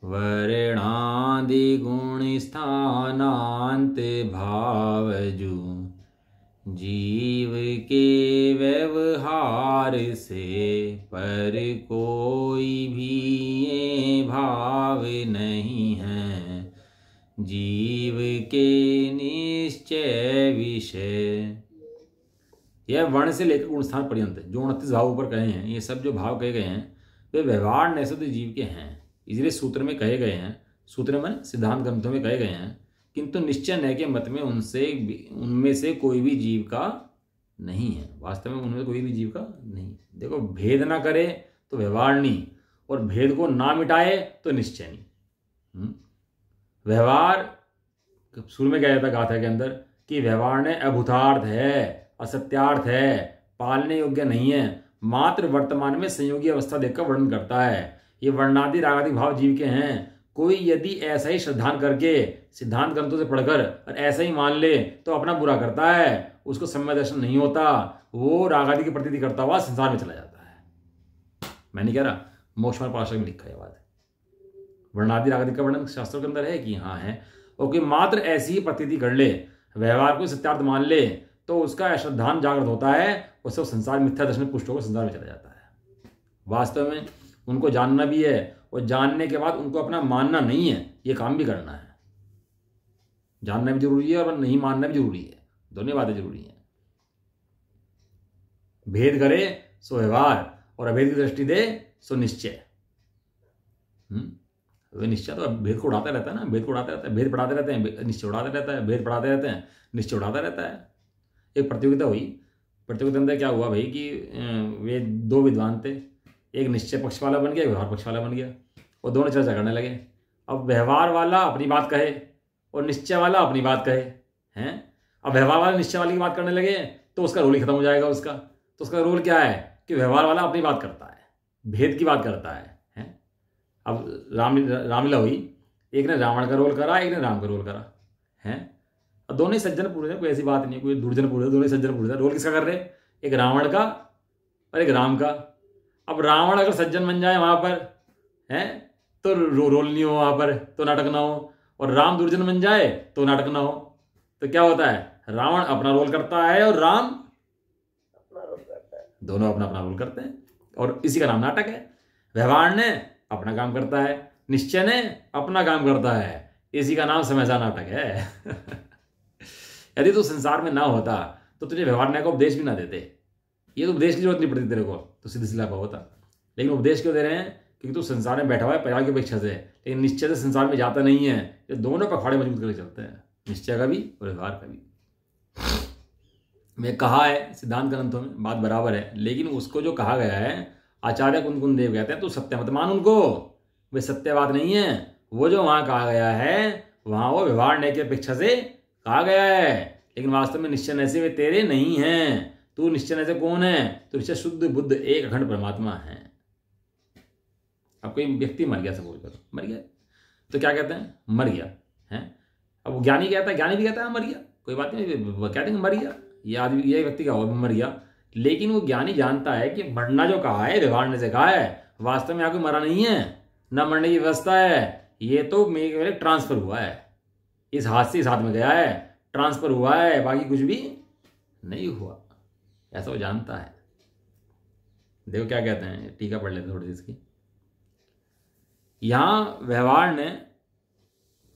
वर्णादिगुणस्थानान्त भावजु जीव के व्यवहार से पर कोई भी ये भाव नहीं है, जीव के निश्चय विषय। यह वर्ण से लेकर गुणस्थान पर्यंत जो 29 भाव ऊपर कहे हैं, ये सब जो भाव कहे गए हैं वे व्यवहार नैसद जीव के हैं, इसलिए सूत्र में कहे गए हैं। सूत्र में सिद्धांत ग्रंथों में कहे गए हैं, किंतु निश्चय न के मत में उनमें से कोई भी जीव का नहीं है। वास्तव में उनमें कोई भी जीव का नहीं। देखो, भेद ना करे तो व्यवहार नहीं, और भेद को ना मिटाए तो निश्चय नहीं। व्यवहार शुरू में कहा जाता गाथा के अंदर कि व्यवहार ने अभूतार्थ है, असत्यार्थ है, पालने योग्य नहीं है, मात्र वर्तमान में संयोगी अवस्था देखकर वर्णन करता है। ये वर्णादि रागादि भाव जीव के हैं। कोई यदि ऐसा ही श्रद्धान करके सिद्धांत ग्रंथों से पढ़कर और ऐसा ही मान ले तो अपना बुरा करता है, उसको सम्यक दर्शन नहीं होता, वो रागादि की प्रतीति करता हुआ संसार में चला जाता है। मैं नहीं कह रहा, मोक्षमार्ग पार्षद में लिखा है बात। वर्णादि रागादि का वर्णन शास्त्रों के अंदर है कि हाँ है, और कोई मात्र ऐसी ही प्रतीति कर ले, व्यवहार को सत्यार्थ मान ले, तो उसका अश्रद्धान जागृत होता है, उससे संसार मिथ्या दर्शन पुष्ट होकर संसार में चला जाता है। वास्तव में उनको जानना भी है, और जानने के बाद उनको अपना मानना नहीं है, ये काम भी करना है। जानना भी जरूरी है और नहीं मानना भी जरूरी है, दोनों बातें जरूरी हैं। भेद करे सो व्यवहार, और अभेद की दृष्टि दे सो निश्चय। वे निश्चय तो भेद को उड़ाता रहता है ना, भेद को उड़ाते रहता है, भेद पढ़ाते रहते हैं, निश्चय उड़ाते रहता है, भेद पढ़ाते रहते हैं, निश्चय उड़ाता रहता है। एक प्रतियोगिता हुई प्रतियोगिता अंदर क्या हुआ भाई कि वे दो विद्वान थे, एक निश्चय पक्ष वाला बन गया, एक व्यवहार पक्ष वाला बन गया, और दोनों चर्चा करने लगे। अब व्यवहार वाला अपनी बात कहे और निश्चय वाला अपनी बात कहे हैं। अब व्यवहार वाला निश्चय वाली की बात करने लगे तो उसका रोल ही खत्म हो जाएगा उसका। तो उसका रोल क्या है कि व्यवहार वाला अपनी बात करता है, भेद की बात करता है? अब रामलीला हुई, एक ने रावण का रोल करा, एक ने राम का रोल करा है। अब दोनों ही सज्जन पुरुष हैं, कोई ऐसी बात नहीं, कोई दुर्जन पुरुष है, दोनों ही सज्जन पुरुष है। रोल किसका कर रहे हैं? एक रावण का और एक राम का। अब रावण अगर सज्जन बन जाए वहां पर है तो रोल नहीं हो वहां पर, तो नाटक ना हो, और राम दुर्जन बन जाए तो नाटक ना हो। तो क्या होता है, रावण अपना रोल करता है और राम अपना रोल करता है, दोनों अपना अपना रोल करते हैं, और इसी का नाम नाटक है। व्यवहार ने अपना काम करता है, निश्चय ने अपना काम करता है, इसी का नाम समझा नाटक है। यदि तो संसार में ना होता तो तुझे व्यवहार न्याय का उपदेश भी ना देते। ये तो उपदेश की जरूरत नहीं पड़ती तेरे को, तो सीधी सी लाभ होता। लेकिन उपदेश क्यों दे रहे हैं? क्योंकि तू संसार में बैठा हुआ है पर्याय की अपेक्षा से, लेकिन निश्चय से संसार में जाता नहीं है। ये दोनों पखवाड़े मजबूत करके चलते हैं, निश्चय का भी और व्यवहार का भी। मैं कहा है सिद्धांत ग्रंथों में बात बराबर है, लेकिन उसको जो कहा गया है आचार्य कुंदकुंद देव कहते हैं तो सत्य मत मान उनको, वे सत्य बात नहीं है। वो जो वहां कहा गया है वहां वो व्यवहार न्याय की अपेक्षा से कहा गया है, लेकिन वास्तव में निश्चय नशे वे तेरे नहीं हैं। तू निश्चय नशे कौन है? तो निश्चय शुद्ध बुद्ध एक अखंड परमात्मा है। अब कोई व्यक्ति मर गया, सपोज करो मर गया, तो क्या कहते हैं? मर गया है। अब वो ज्ञानी कहता है, ज्ञानी भी कहता है मर गया, कोई बात नहीं, वो कहते हैं मर गया, ये आदमी ये व्यक्ति का और मर गया। लेकिन वो ज्ञानी जानता है कि मरना जो कहा है व्यवहार ने से कहा है, वास्तव में यहाँ कोई मरा नहीं है, ना मरने की व्यवस्था है। ये तो मेरे ट्रांसफर हुआ है, इस हाथ से इस हाथ में गया है, ट्रांसफर हुआ है, बाकी कुछ भी नहीं हुआ, ऐसा वो जानता है। देखो क्या कहते हैं, टीका पढ़ लेते थोड़ी सी इसकी। यहां व्यवहार ने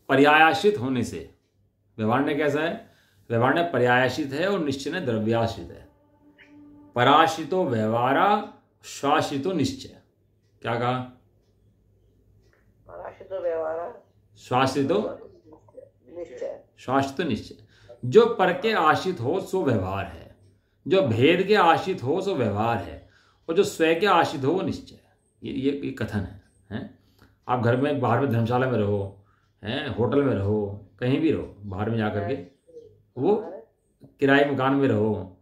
पर्यायाश्रित होने से, व्यवहार ने कैसा है? व्यवहार ने पर्यायाश्रित है और निश्चय ने द्रव्याश्रित है। पराश्रितो व्यवहारा श्वाश्रितो निश्चय। क्या कहा? पराश्रितो व्यवहारा श्वाश्रितो निश्चय, श्वाश्रितो निश्चय। जो पर के आश्रित हो सो व्यवहार है, जो भेद के आश्रित हो सो व्यवहार है, और जो स्वयं के आश्रित हो वो निश्चय। ये कथन है। आप घर में बाहर में धर्मशाला में रहो, हैं होटल में रहो, कहीं भी रहो, बाहर में जाकर के वो किराए मकान में रहो,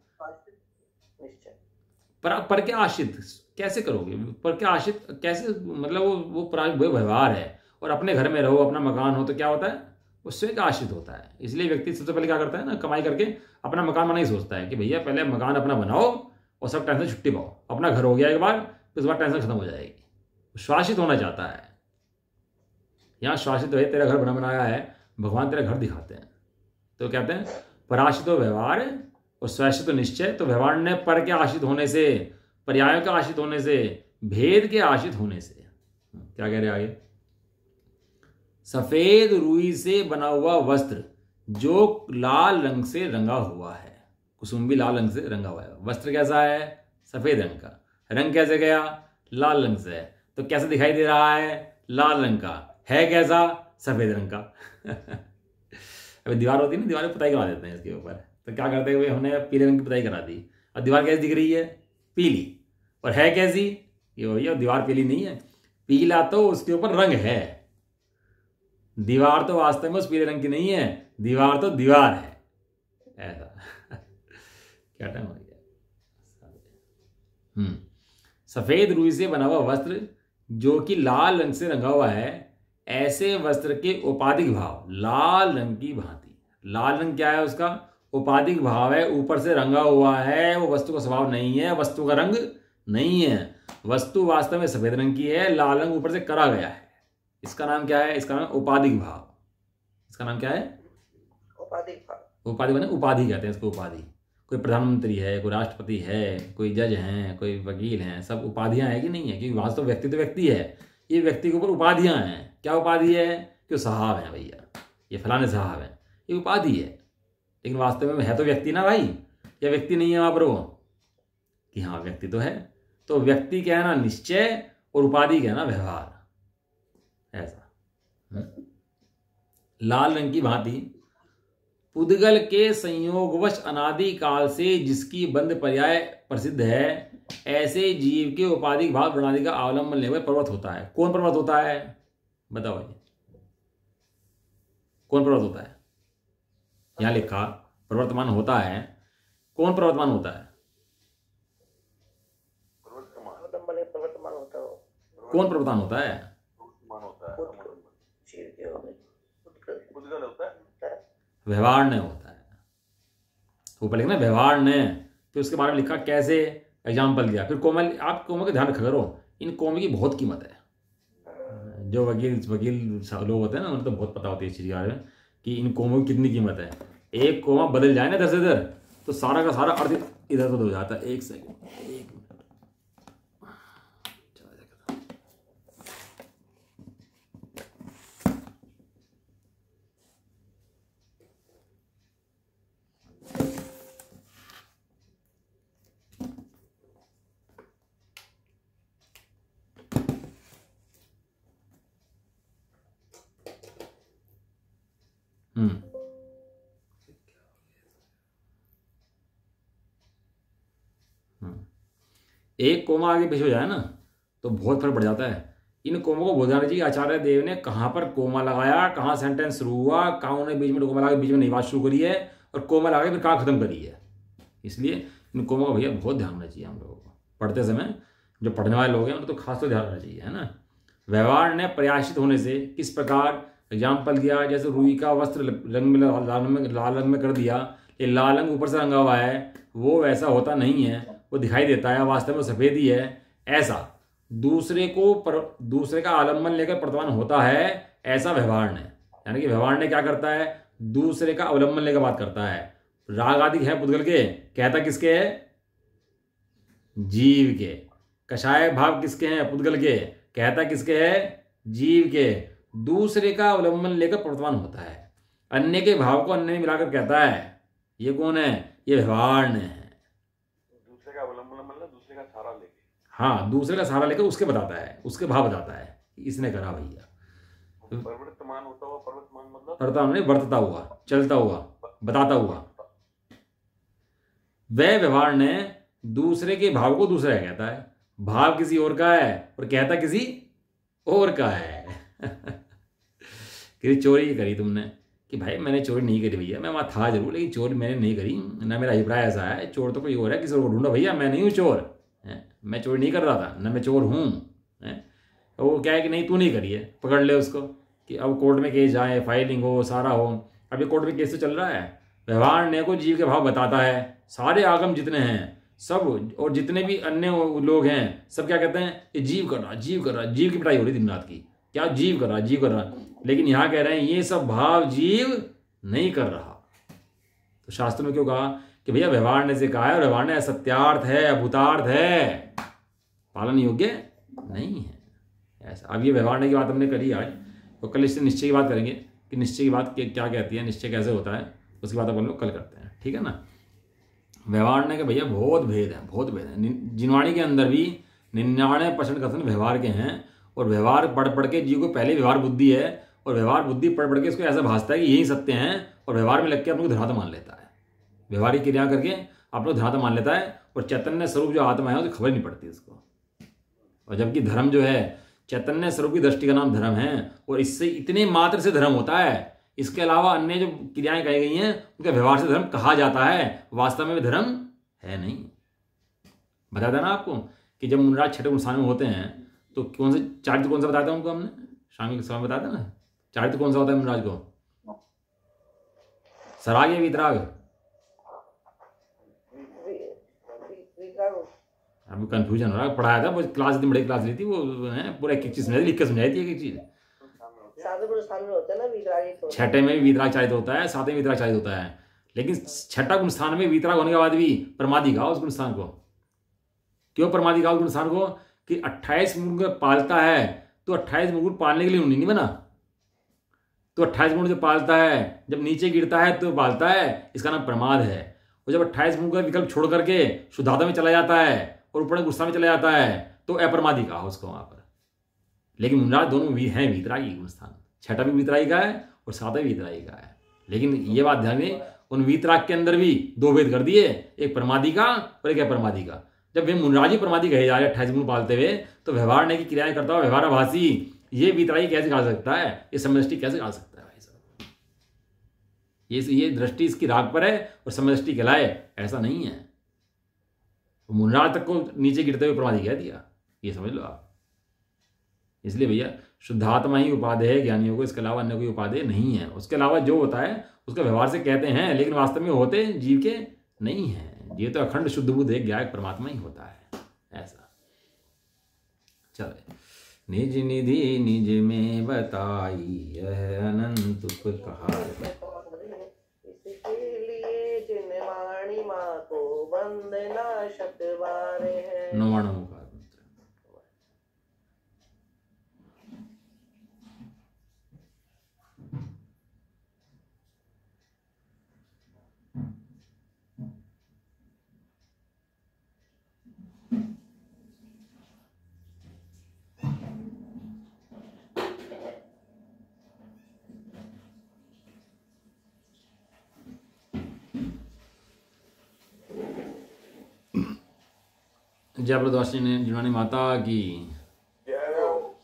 पर के आश्रित कैसे करोगे? पर के आश्रित कैसे, मतलब वो व्यवहार है। और अपने घर में रहो, अपना मकान हो, तो क्या होता है? वो स्वयं का आश्रित होता है। इसलिए व्यक्ति सबसे पहले क्या करता है ना, कमाई करके अपना मकान बनाना ही सोचता है कि भैया पहले मकान अपना बनाओ और सब टेंशन छुट्टी पाओ, अपना घर हो गया एक बार, तो इस बार टेंशन खत्म हो जाएगी। श्वासित होना चाहता है। यहाँ श्वासित है, तेरा घर बना बनाया है, भगवान तेरा घर दिखाते हैं, तो कहते हैं पराश्रितो व्यवहार और स्वैश्रितो निश्चय। तो व्यवहार ने पर के आश्रित होने से, पर्यायों के आश्रित होने से, भेद के आश्रित होने से। क्या कह रहे आगे? सफेद रुई से बना हुआ वस्त्र जो लाल रंग से रंगा हुआ है, कुसुम्बी लाल रंग से रंगा हुआ है। वस्त्र कैसा है? सफेद रंग का। रंग कैसे गया? लाल रंग से। तो कैसे दिखाई दे रहा है? लाल रंग का। है कैसा? सफेद रंग का। अभी दीवार होती है ना, दीवार में पुताई करा देते हैं इसके ऊपर, तो क्या करते हैं, हमने पीले रंग की पुताई करा दी, और दीवार कैसी दिख रही है? पीली। और है कैसी? ये वही है, दीवार पीली नहीं है, पीला तो उसके ऊपर रंग है, दीवार तो वास्तव में उस पीले रंग की नहीं है, दीवार तो दीवार है। ऐसा क्या टाइम हो गया? सफेद रुई से बना हुआ वस्त्र जो कि लाल रंग से रंगा हुआ है, ऐसे वस्त्र के उपाधिक भाव लाल रंग की भांति। लाल रंग क्या है? उसका उपाधिक भाव है, ऊपर से रंगा हुआ है, वो वस्तु का स्वभाव नहीं है, वस्तु का रंग नहीं है। वस्तु वास्तव में सफेद रंग की है, लाल रंग ऊपर से करा गया है। इसका नाम क्या है? इसका नाम उपाधिक भाव। इसका नाम क्या है? उपाधिक भाव। उपाधि बने, उपाधि कहते हैं इसको। उपाधि, कोई प्रधानमंत्री है, कोई राष्ट्रपति है, कोई जज हैं, कोई वकील हैं, सब उपाधियां हैं कि नहीं है? क्योंकि वास्तव व्यक्ति तो व्यक्ति है, ये व्यक्ति के ऊपर उपाधियां हैं। क्या उपाधि है? कि वो साहब हैं भैया, ये फलाने साहब हैं, ये उपाधि है। लेकिन वास्तव में है तो व्यक्ति ना भाई, या व्यक्ति नहीं है वहां पर वो कि हाँ व्यक्ति तो है। तो व्यक्ति कहना निश्चय और उपाधि कहना व्यवहार। ऐसा लाल रंग की भांति पुद्गल के संयोगवश अनादि काल से जिसकी बंध पर्याय प्रसिद्ध है, ऐसे जीव के उपाधिक भाव प्रणाली का अवलंबन लेकर पर्वत होता है। कौन पर्वत होता है? बताओ भाई, कौन पर्वत होता है? यहां लिखा प्रवर्तमान होता है। कौन प्रवर्तमान होता है? प्रवर्तमान होता हो। कौन प्रवर्तमान होता है? व्यवहार ने होता है। ऊपर लिखना व्यवहार ने, फिर उसके बारे में लिखा कैसे, एग्जाम्पल दिया। फिर कोमल, आप कोमल का ध्यान रखा करो, इन कोमल की बहुत कीमत है। जो वकील लोग होते हैं ना, उन्हें तो बहुत पता होती है इस चीज़ के बारे में कि इन कोमों की कितनी कीमत है। एक कोमा बदल जाए ना इधर से इधर, तो सारा का सारा अर्थ इधर उधर हो जाता है। एक सेकंड, एक मिनट। एक कोमा आगे पीछे हो जाए ना तो बहुत फर्क पड़ जाता है। इन कोमों को बोल जाना चाहिए आचार्य देव ने कहाँ पर कोमा लगाया, कहाँ सेंटेंस शुरू हुआ, कहाँ उन्होंने बीच में कोमा लगा, बीच में नई बात शुरू करी है, और कोमा लगा के फिर कहाँ खत्म करी है। इसलिए इन कोमों का भैया बहुत ध्यान रखना चाहिए हम लोगों को पढ़ते समय। जो पढ़ने वाले लोग हैं उनको तो खास तो ध्यान रखना चाहिए, है ना। व्यवहार ने प्रयासित होने से किस प्रकार, एग्जाम्पल दिया जैसे रुई का वस्त्र रंग में लाल रंग में कर दिया, ये लाल रंग ऊपर से रंगा हुआ है, वो वैसा होता नहीं है, वो दिखाई देता है, वास्तव में सफेद ही है। ऐसा दूसरे का आलम्बन लेकर वर्तमान होता है, ऐसा व्यवहार ने, यानी कि व्यवहार ने क्या करता है, दूसरे का अवलंबन लेकर बात करता है। राग आदि है पुद्गल के, कहता किसके है? जीव के। कषाय भाव किसके हैं? पुद्गल के, कहता किसके है? जीव के। दूसरे का अवलंबन लेकर वर्तमान होता है, अन्य के भाव को अन्य में मिलाकर कहता है। ये कौन है? ये व्यवहार ने है। दूसरे का अवलंबन मतलब दूसरे का सहारा लेके, हाँ, दूसरे का सहारा लेकर उसके बताता है, उसके भाव बताता है, इसने करा भैया। प्रवर्तमान होता हुआ, प्रवर्तमान मतलब वर्तमान में वर्तता हुआ, चलता हुआ, बताता हुआ। वह व्यवहार ने दूसरे के भाव को दूसरा कहता है, भाव किसी और का है और कहता किसी और का है। कि चोरी करी तुमने, कि भाई मैंने चोरी नहीं करी भैया, मैं वहां था जरूर लेकिन चोरी मैंने नहीं करी, ना मेरा अभिप्राय ऐसा है, चोर तो कोई और है, किसी और को ढूंढो भैया, मैं नहीं हूँ चोर, मैं चोरी नहीं कर रहा था, ना मैं चोर हूँ। वो क्या है कि नहीं तू नहीं करी है, पकड़ ले उसको, कि अब कोर्ट में केस जाए, फाइलिंग हो, सारा हो। अभी कोर्ट में केस तो चल रहा है। व्यवहार ने को जीव के भाव बताता है। सारे आगम जितने हैं सब, और जितने भी अन्य लोग हैं सब क्या कहते हैं? ये जीव कर रहा, जीव कर रहा, जीव की पिटाई हो रही दिन रात की, क्या जीव कर रहा, जीव कर रहा। लेकिन यहां कह रहे हैं ये सब भाव जीव नहीं कर रहा। तो शास्त्र में क्यों कहा कि भैया व्यवहार ने से कहा है, व्यवहार ने सत्यार्थ है, अभूतार्थ है, पालन योग्य नहीं है, ऐसा। अब ये व्यवहार ने की बात हमने करी आज, तो कल इससे निश्चय की बात करेंगे कि निश्चय की बात क्या कहती है, निश्चय कैसे होता है, उसकी बात अपन लोग कल करते हैं, ठीक है ना। व्यवहार ने के भैया बहुत भेद है, बहुत भेद है। जिनवाणी के अंदर भी 99% कथन व्यवहार के हैं, और व्यवहार पढ़ के जीव को पहले व्यवहार बुद्धि है, और व्यवहार बुद्धि पढ़ के इसको ऐसा भासता है कि यही सत्य हैं, और व्यवहार में लग के अपने को धराता मान लेता है, व्यवहारिक क्रिया करके अपने को धराता मान लेता है, और चैतन्य स्वरूप जो आत्मा है उसकी खबर नहीं पड़ती उसको। और जबकि धर्म जो है चैतन्य स्वरूप की दृष्टि का नाम धर्म है, और इससे इतने मात्र से धर्म होता है, इसके अलावा अन्य जो क्रियाएं कही गई हैं उनका व्यवहार से धर्म कहा जाता है, वास्तव में धर्म है नहीं। बताया था ना आपको कि जब मुनिराज छठे स्थान में होते हैं तो कौन से चारित्र कौन सा बताया था उनको, हमने शाम के समय बताया था ना, चारित्र कौन सा होता है मुनिराज को? सराग या वीतराग? अभी कंफ्यूजन हो रहा है, पढ़ाया था वो क्लास, इतनी बड़ी क्लास ली थी, वो है पूरा एक चीज समझाई, लिख के समझाई थी एक चीज। छठे में भी वीतराग चारित्र होता है, सातवें वीतराग चारित्र होता है, लेकिन छठा गुण स्थान में वीतराग होने के बाद भी प्रमादी कहा उस गुण स्थान को। क्यों प्रमादी कहा उस गुण स्थान को? कि 28 मुकुट पालता है, तो 28 मुकुट पालने के लिए नहीं बना, तो 28 मुकुट जो पालता है जब नीचे गिरता है तो पालता है, इसका नाम प्रमाद है। और जब 28 मुकुट का विकल्प छोड़ करके शुद्धात्मा में चला जाता है और ऊपर गुस्सा में चला जाता है तो अप्रमादी कहा उसको वहां पर। लेकिन मुनिराज दोनों भी हैं वीतरागी गुण स्थान, छठा भी वीतरागी का है और सातवां भी वीतरागी का है। लेकिन ये बात ध्यान में, उन वीतराग के अंदर भी दो भेद कर दिए, एक परमादि का और एक अपरमादि का। जब वे मुनराजी परमादि कहे जा रहे 28 गुण पालते हुए, तो व्यवहार ने की क्रियाएं करता हुआ व्यवहाराभासी ये वीतरागी कैसे गा सकता है, ये समदृष्टि कैसे गा सकता है भाई साहब? ये दृष्टि इसकी राग पर है और समदृष्टि कहलाए, ऐसा नहीं है। मुनराज तक को नीचे गिरते हुए परमादि कह दिया, ये समझ लो आप। इसलिए भैया शुद्धात्मा ही उपादेय है ज्ञानियों को, इसके अलावा अन्य कोई उपादेय नहीं है। उसके अलावा जो होता है उसका व्यवहार से कहते हैं, लेकिन वास्तव में होते जीव के नहीं है। ये तो अखंड शुद्ध बुद्ध एक ज्ञायक परमात्मा ही होता है, ऐसा। चलो, निज निधि निज में बताई यह अनंत उपकार, इसके लिए जिन वाणी माँ को वंदना शतबारे है। नवाणों का जय प्रदोषी ने जिन्होंने माता की,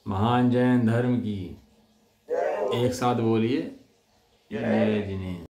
महान जैन धर्म की, एक साथ बोलिए जय जिन्हें।